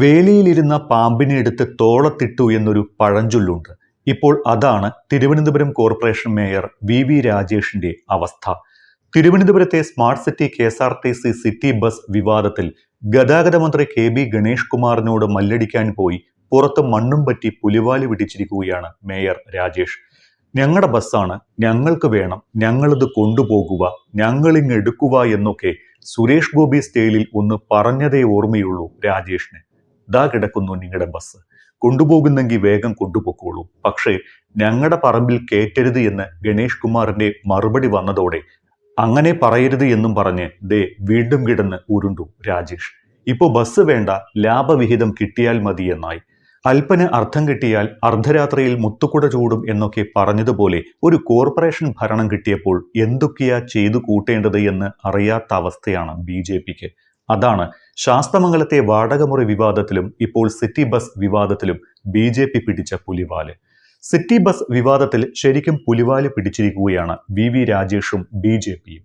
വേലിയിലിരുന്ന പാമ്പിനെ എടുത്ത് തോളത്തിട്ടു എന്നൊരു പഴഞ്ചൊല്ലുണ്ട്. ഇപ്പോൾ അതാണ് തിരുവനന്തപുരം കോർപ്പറേഷൻ മേയർ വി രാജേഷിന്റെ അവസ്ഥ. തിരുവനന്തപുരത്തെ smart city KSRTC city bus വിവാദത്തിൽ ഗതാഗത മന്ത്രി KB ഗണേഷ് കുമാറിനോട് മല്ലടിക്കാൻ പോയി പുറത്ത് മണ്ണും പറ്റി പുലിവാലി പിടിച്ചിരിക്കുകയാണ് മേയർ രാജേഷ്. ഞങ്ങളുടെ ബസ്സാണ്, ഞങ്ങൾക്ക് വേണം, ഞങ്ങളിത് കൊണ്ടുപോകുക, ഞങ്ങളിങ് എടുക്കുക എന്നൊക്കെ സുരേഷ് ഗോപി സ്റ്റൈലിൽ ഒന്ന് പറഞ്ഞതേ ഓർമ്മയുള്ളൂ രാജേഷിന്. ദാ കിടക്കുന്നു നിങ്ങളുടെ ബസ്, കൊണ്ടുപോകുന്നെങ്കിൽ വേഗം കൊണ്ടുപോക്കോളൂ, പക്ഷേ ഞങ്ങളുടെ പറമ്പിൽ കയറ്റരുത് എന്ന് ഗണേഷ് കുമാറിന്റെ മറുപടി വന്നതോടെ അങ്ങനെ പറയരുത് എന്നും പറഞ്ഞ് വീണ്ടും കിടന്ന് ഉരുണ്ടു രാജേഷ്. ഇപ്പോ ബസ് വേണ്ട, ലാഭവിഹിതം കിട്ടിയാൽ മതി എന്നായി. അല്പന് അർത്ഥം കിട്ടിയാൽ അർദ്ധരാത്രിയിൽ മുത്തുക്കുട ചൂടും എന്നൊക്കെ പറഞ്ഞതുപോലെ ഒരു കോർപ്പറേഷൻ ഭരണം കിട്ടിയപ്പോൾ എന്തൊക്കെയാ ചെയ്തു കൂട്ടേണ്ടത് എന്ന് അറിയാത്ത അവസ്ഥയാണ് BJPക്ക്. അതാണ് ശാസ്തമംഗലത്തെ വാടകമുറി വിവാദത്തിലും ഇപ്പോൾ സിറ്റി ബസ് വിവാദത്തിലും BJP പിടിച്ച പുലിവാല്. സിറ്റി ബസ് വിവാദത്തിൽ ശരിക്കും പുലിവാല് പിടിച്ചിരിക്കുകയാണ് വി രാജേഷും BJPയും.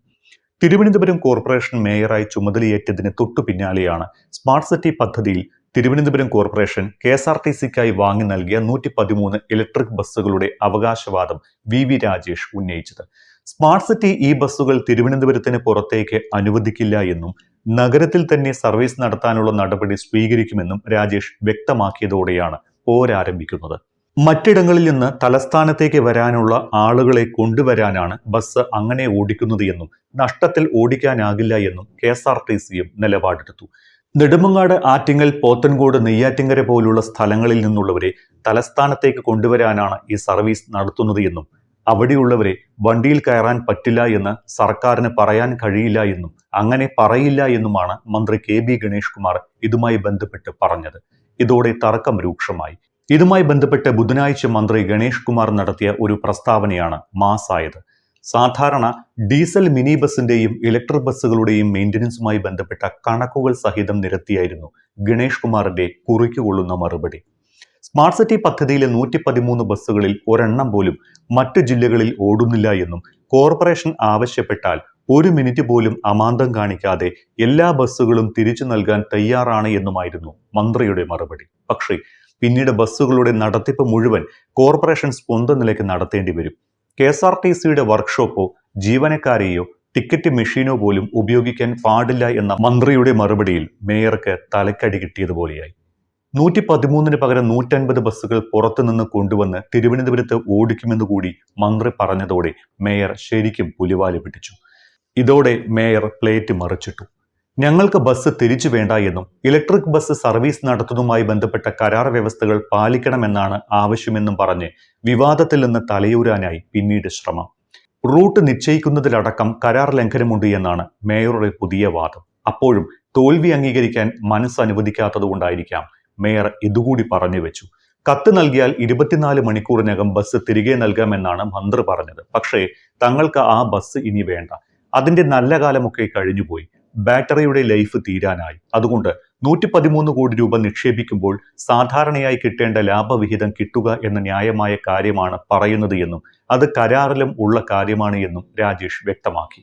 തിരുവനന്തപുരം കോർപ്പറേഷൻ മേയറായി ചുമതലയേറ്റതിന് തൊട്ടു പിന്നാലെയാണ് സ്മാർട്ട് സിറ്റി പദ്ധതിയിൽ തിരുവനന്തപുരം കോർപ്പറേഷൻ KSRTCക്കായി വാങ്ങി നൽകിയ 113 ഇലക്ട്രിക് ബസ്സുകളുടെ അവകാശവാദം വി രാജേഷ് ഉന്നയിച്ചത്. സ്മാർട്ട് സിറ്റി ഈ ബസ്സുകൾ തിരുവനന്തപുരത്തിന് പുറത്തേക്ക് അനുവദിക്കില്ല എന്നും നഗരത്തിൽ തന്നെ സർവീസ് നടത്താനുള്ള നടപടി സ്വീകരിക്കുമെന്നും രാജേഷ് വ്യക്തമാക്കിയതോടെയാണ് പോരാരംഭിക്കുന്നത്. മറ്റിടങ്ങളിൽ നിന്ന് തലസ്ഥാനത്തേക്ക് വരാനുള്ള ആളുകളെ കൊണ്ടുവരാനാണ് ബസ് അങ്ങനെ ഓടിക്കുന്നത് എന്നും നഷ്ടത്തിൽ ഓടിക്കാനാകില്ല എന്നും KSRTCയും നിലപാടെടുത്തു. നെടുമങ്ങാട്, ആറ്റിങ്ങൽ, പോത്തൻകോട്, നെയ്യാറ്റിങ്കര പോലുള്ള സ്ഥലങ്ങളിൽ നിന്നുള്ളവരെ തലസ്ഥാനത്തേക്ക് കൊണ്ടുവരാനാണ് ഈ സർവീസ് നടത്തുന്നത് എന്നും അവിടെയുള്ളവരെ വണ്ടിയിൽ കയറാൻ പറ്റില്ല എന്ന് സർക്കാരിന് പറയാൻ കഴിയില്ല എന്നും അങ്ങനെ പറയില്ല എന്നുമാണ് മന്ത്രി KB ഗണേഷ് കുമാർ ഇതുമായി ബന്ധപ്പെട്ട് പറഞ്ഞത്. ഇതോടെ തർക്കം രൂക്ഷമായി. ഇതുമായി ബന്ധപ്പെട്ട് ബുധനാഴ്ച മന്ത്രി ഗണേഷ് കുമാർ നടത്തിയ ഒരു പ്രസ്താവനയാണ് മാസായത്. സാധാരണ ഡീസൽ മിനി ബസിന്റെയും ഇലക്ട്രിക് ബസ്സുകളുടെയും മെയിൻ്റനൻസുമായി ബന്ധപ്പെട്ട കണക്കുകൾ സഹിതം നിരത്തിയായിരുന്നു ഗണേഷ് കുമാറിന്റെ കുറിക്കുകൊള്ളുന്ന മറുപടി. സ്മാർട്ട് സിറ്റി പദ്ധതിയിലെ 113 ബസ്സുകളിൽ ഒരെണ്ണം പോലും മറ്റു ജില്ലകളിൽ ഓടുന്നില്ല എന്നും കോർപ്പറേഷൻ ആവശ്യപ്പെട്ടാൽ 1 മിനിറ്റ് പോലും അമാന്തം കാണിക്കാതെ എല്ലാ ബസ്സുകളും തിരിച്ചു നൽകാൻ തയ്യാറാണ് എന്നുമായിരുന്നു മന്ത്രിയുടെ മറുപടി. പക്ഷേ പിന്നീട് ബസ്സുകളുടെ നടത്തിപ്പ് മുഴുവൻ കോർപ്പറേഷൻ സ്വന്തം നിലയ്ക്ക് നടത്തേണ്ടി വരും. KSRTCയുടെ വർക്ക്ഷോപ്പോ ജീവനക്കാരെയോ ടിക്കറ്റ് മെഷീനോ പോലും ഉപയോഗിക്കാൻ പാടില്ല എന്ന മന്ത്രിയുടെ മറുപടിയിൽ മേയർക്ക് തലക്കടി കിട്ടിയതുപോലെയായി. 113 പകരം 150 ബസ്സുകൾ പുറത്തുനിന്ന് കൊണ്ടുവന്ന് തിരുവനന്തപുരത്ത് ഓടിക്കുമെന്ന് കൂടി മന്ത്രി പറഞ്ഞതോടെ മേയർ ശരിക്കും പുലിവാല് പിടിച്ചു. ഇതോടെ മേയർ പ്ലേറ്റ് മറിച്ചിട്ടു. ഞങ്ങൾക്ക് ബസ് തിരിച്ചു വേണ്ട എന്നും ഇലക്ട്രിക് ബസ് സർവീസ് നടത്തുന്നതുമായി ബന്ധപ്പെട്ട കരാർ വ്യവസ്ഥകൾ പാലിക്കണമെന്നാണ് ആവശ്യമെന്നും പറഞ്ഞ് വിവാദത്തിൽ നിന്ന് തലയൂരാനായി പിന്നീട് ശ്രമം. റൂട്ട് നിശ്ചയിക്കുന്നതിലടക്കം കരാർ ലംഘനമുണ്ട് എന്നാണ് മേയറുടെ പുതിയ വാദം. അപ്പോഴും തോൽവി അംഗീകരിക്കാൻ മനസ്സ് അനുവദിക്കാത്തതുകൊണ്ടായിരിക്കാം മേയർ ഇതുകൂടി പറഞ്ഞു വെച്ചു. കത്ത് നൽകിയാൽ 24 മണിക്കൂറിനകം ബസ് തിരികെ നൽകാമെന്നാണ് മന്ത്രി പറഞ്ഞത്. പക്ഷേ തങ്ങൾക്ക് ആ ബസ് ഇനി വേണ്ട, അതിന്റെ നല്ല കാലമൊക്കെ കഴിഞ്ഞുപോയി, ബാറ്ററിയുടെ ലൈഫ് തീരാനായി. അതുകൊണ്ട് 113 കോടി രൂപ നിക്ഷേപിക്കുമ്പോൾ സാധാരണയായി കിട്ടേണ്ട ലാഭവിഹിതം കിട്ടുക എന്ന ന്യായമായ കാര്യമാണ് പറയുന്നത് എന്നും അത് കരാറിലും ഉള്ള കാര്യമാണ് എന്നും രാജേഷ് വ്യക്തമാക്കി.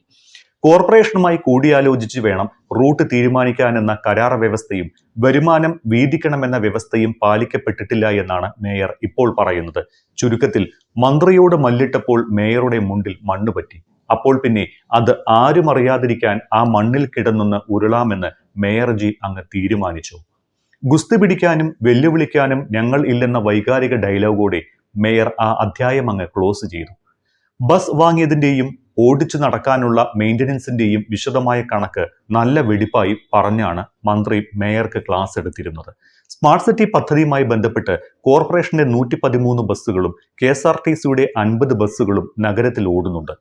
കോർപ്പറേഷനുമായി കൂടിയാലോചിച്ച് വേണം റൂട്ട് തീരുമാനിക്കാനെന്ന കരാർ വ്യവസ്ഥയും വരുമാനം വീതിക്കണമെന്ന വ്യവസ്ഥയും പാലിക്കപ്പെട്ടിട്ടില്ല എന്നാണ് മേയർ ഇപ്പോൾ പറയുന്നത്. ചുരുക്കത്തിൽ മന്ത്രിയോട് മല്ലിട്ടപ്പോൾ മേയറുടെ മുണ്ടിൽ മണ്ണ് പറ്റി. അപ്പോൾ പിന്നെ അത് ആരും അറിയാതിരിക്കാൻ ആ മണ്ണിൽ കിടന്നൊന്ന് ഉരുളാമെന്ന് മേയർജി അങ്ങ് തീരുമാനിച്ചു. ഗുസ്തി പിടിക്കാനും വെല്ലുവിളിക്കാനും ഞങ്ങൾ ഇല്ലെന്ന വൈകാരിക ഡയലോഗോടെ മേയർ ആ അധ്യായം അങ്ങ് ക്ലോസ് ചെയ്തു. ബസ് വാങ്ങിയതിന്റെയും ഓടിച്ചു നടക്കാനുള്ള മെയിൻ്റനൻസിന്റെയും വിശദമായ കണക്ക് നല്ല വെടിപ്പായി പറഞ്ഞാണ് മന്ത്രി മേയർക്ക് ക്ലാസ് എടുത്തിരുന്നത്. സ്മാർട്ട് സിറ്റി പദ്ധതിയുമായി ബന്ധപ്പെട്ട് കോർപ്പറേഷന്റെ 113 ബസ്സുകളും KSRTCയുടെ 50 ബസ്സുകളും നഗരത്തിൽ ഓടുന്നുണ്ട്.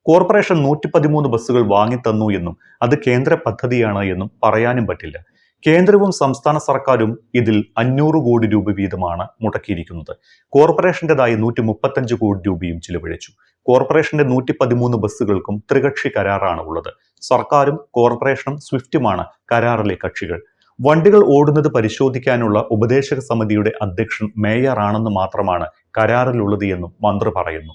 കോർപ്പറേഷൻ 113 ബസ്സുകൾ വാങ്ങിത്തന്നു എന്നും അത് കേന്ദ്ര പദ്ധതിയാണ് എന്നും പറയാനും പറ്റില്ല. കേന്ദ്രവും സംസ്ഥാന സർക്കാരും ഇതിൽ 500 കോടി രൂപ വീതമാണ് മുടക്കിയിരിക്കുന്നത്. കോർപ്പറേഷന്റേതായി 135 കോടി രൂപയും ചിലവഴിച്ചു. കോർപ്പറേഷന്റെ 113 ബസ്സുകൾക്കും ത്രികക്ഷി കരാറാണ് ഉള്ളത്. സർക്കാരും കോർപ്പറേഷനും സ്വിഫ്റ്റുമാണ് കരാറിലെ കക്ഷികൾ. വണ്ടികൾ ഓടുന്നത് പരിശോധിക്കാനുള്ള ഉപദേശക സമിതിയുടെ അധ്യക്ഷൻ മേയറാണെന്ന് മാത്രമാണ് കരാറിലുള്ളത് എന്നും മന്ത്രി പറയുന്നു.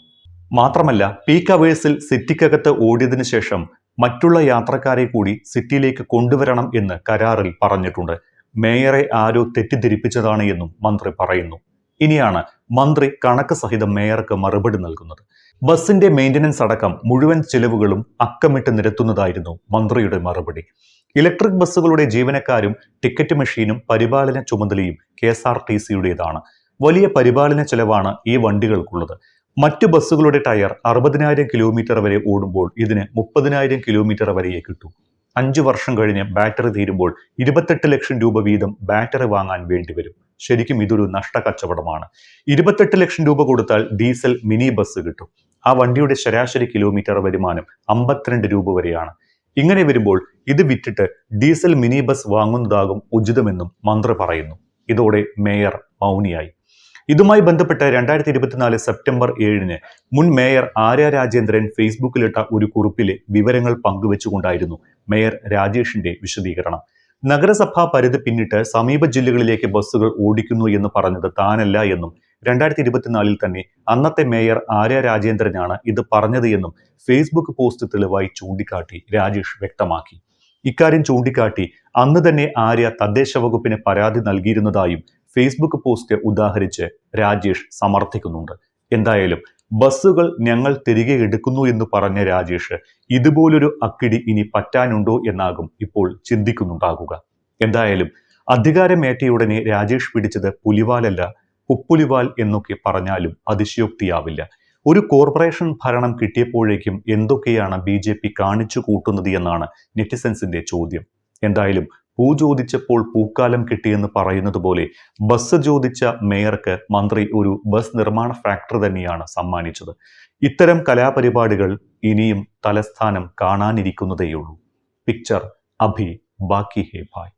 മാത്രമല്ല പീക്ക് അവേഴ്സിൽ സിറ്റിക്കകത്ത് ഓടിയതിനു ശേഷം മറ്റുള്ള യാത്രക്കാരെ കൂടി സിറ്റിയിലേക്ക് കൊണ്ടുവരണം എന്ന് കരാറിൽ പറഞ്ഞിട്ടുണ്ട്. മേയറെ ആരോ തെറ്റിദ്ധരിപ്പിച്ചതാണ് എന്നും മന്ത്രി പറയുന്നു. ഇനിയാണ് മന്ത്രി കണക്ക് സഹിതം മേയർക്ക് മറുപടി നൽകുന്നത്. ബസിന്റെ മെയിന്റനൻസ് അടക്കം മുഴുവൻ ചിലവുകളും അക്കമിട്ട് നിരത്തുന്നതായിരുന്നു മന്ത്രിയുടെ മറുപടി. ഇലക്ട്രിക് ബസ്സുകളുടെ ജീവനക്കാരും ടിക്കറ്റ് മെഷീനും പരിപാലന ചുമതലയും KSRTCയുടേതാണ്. വലിയ പരിപാലന ചെലവാണ് ഈ വണ്ടികൾക്കുള്ളത്. മറ്റു ബസ്സുകളുടെ ടയർ 60,000 കിലോമീറ്റർ വരെ ഓടുമ്പോൾ ഇതിന് 30,000 കിലോമീറ്റർ വരെയേ കിട്ടൂ. 5 വർഷം കഴിഞ്ഞ് ബാറ്ററി തീരുമ്പോൾ 28 ലക്ഷം രൂപ വീതം ബാറ്ററി വാങ്ങാൻ വേണ്ടിവരും. ശരിക്കും ഇതൊരു നഷ്ടക്കച്ചവടമാണ്. 28 ലക്ഷം രൂപ കൊടുത്താൽ ഡീസൽ മിനി ബസ് കിട്ടും. ആ വണ്ടിയുടെ ശരാശരി കിലോമീറ്റർ വരുമാനം 52 രൂപ വരെയാണ്. ഇങ്ങനെ വരുമ്പോൾ ഇത് വിറ്റിട്ട് ഡീസൽ മിനി ബസ് വാങ്ങുന്നതാകും ഉചിതമെന്നും മന്ത്രി പറയുന്നു. ഇതോടെ മേയർ മൗനിയായി. ഇതുമായി ബന്ധപ്പെട്ട് 2024 സെപ്റ്റംബർ 7 മുൻ മേയർ ആര്യ രാജേന്ദ്രൻ ഫേസ്ബുക്കിലിട്ട ഒരു കുറിപ്പിലെ വിവരങ്ങൾ പങ്കുവെച്ചുകൊണ്ടായിരുന്നു മേയർ രാജേഷിന്റെ വിശദീകരണം. നഗരസഭാ പരിധി പിന്നിട്ട് സമീപ ജില്ലകളിലേക്ക് ബസ്സുകൾ ഓടിക്കുന്നു എന്ന് പറഞ്ഞത് താനല്ല എന്നും 2024 തന്നെ അന്നത്തെ മേയർ ആര്യ രാജേന്ദ്രനാണ് ഇത് പറഞ്ഞത് എന്നും ഫേസ്ബുക്ക് പോസ്റ്റ് തെളിവായി ചൂണ്ടിക്കാട്ടി രാജേഷ് വ്യക്തമാക്കി. ഇക്കാര്യം ചൂണ്ടിക്കാട്ടി അന്ന് തന്നെ ആര്യ തദ്ദേശ വകുപ്പിന് പരാതി നൽകിയിരുന്നതായും ഫേസ്ബുക്ക് പോസ്റ്റ് ഉദാഹരിച്ച് രാജേഷ് സമർത്ഥിക്കുന്നുണ്ട്. എന്തായാലും ബസ്സുകൾ ഞങ്ങൾ തിരികെ എടുക്കുന്നു എന്ന് പറഞ്ഞ രാജേഷ് ഇതുപോലൊരു അക്കിടി ഇനി പറ്റാനുണ്ടോ എന്നാകും ഇപ്പോൾ ചിന്തിക്കുന്നുണ്ടാകുക. എന്തായാലും അധികാരമേറ്റയുടനെ രാജേഷ് പിടിച്ചത് പുലിവാലല്ല പുപ്പുലിവാൽ എന്നൊക്കെ പറഞ്ഞാലും അതിശയോക്തിയാവില്ല. ഒരു കോർപ്പറേഷൻ ഭരണം കിട്ടിയപ്പോഴേക്കും എന്തൊക്കെയാണ് BJP കാണിച്ചു കൂട്ടുന്നത് എന്നാണ് നെറ്റിസൻസിന്റെ ചോദ്യം. എന്തായാലും പൂ ചോദിച്ചപ്പോൾ പൂക്കാലം കിട്ടിയെന്ന് പറയുന്നത് പോലെ ബസ് ചോദിച്ച മേയർക്ക് മന്ത്രി ഒരു ബസ് നിർമ്മാണ ഫാക്ടറി തന്നെയാണ് സമ്മാനിച്ചത്. ഇത്തരം കലാപരിപാടികൾ ഇനിയും തലസ്ഥാനം കാണാനിരിക്കുന്നതേയുള്ളൂ. പിക്ചർ അഭി ബാക്കി ഹേ ഭായ്.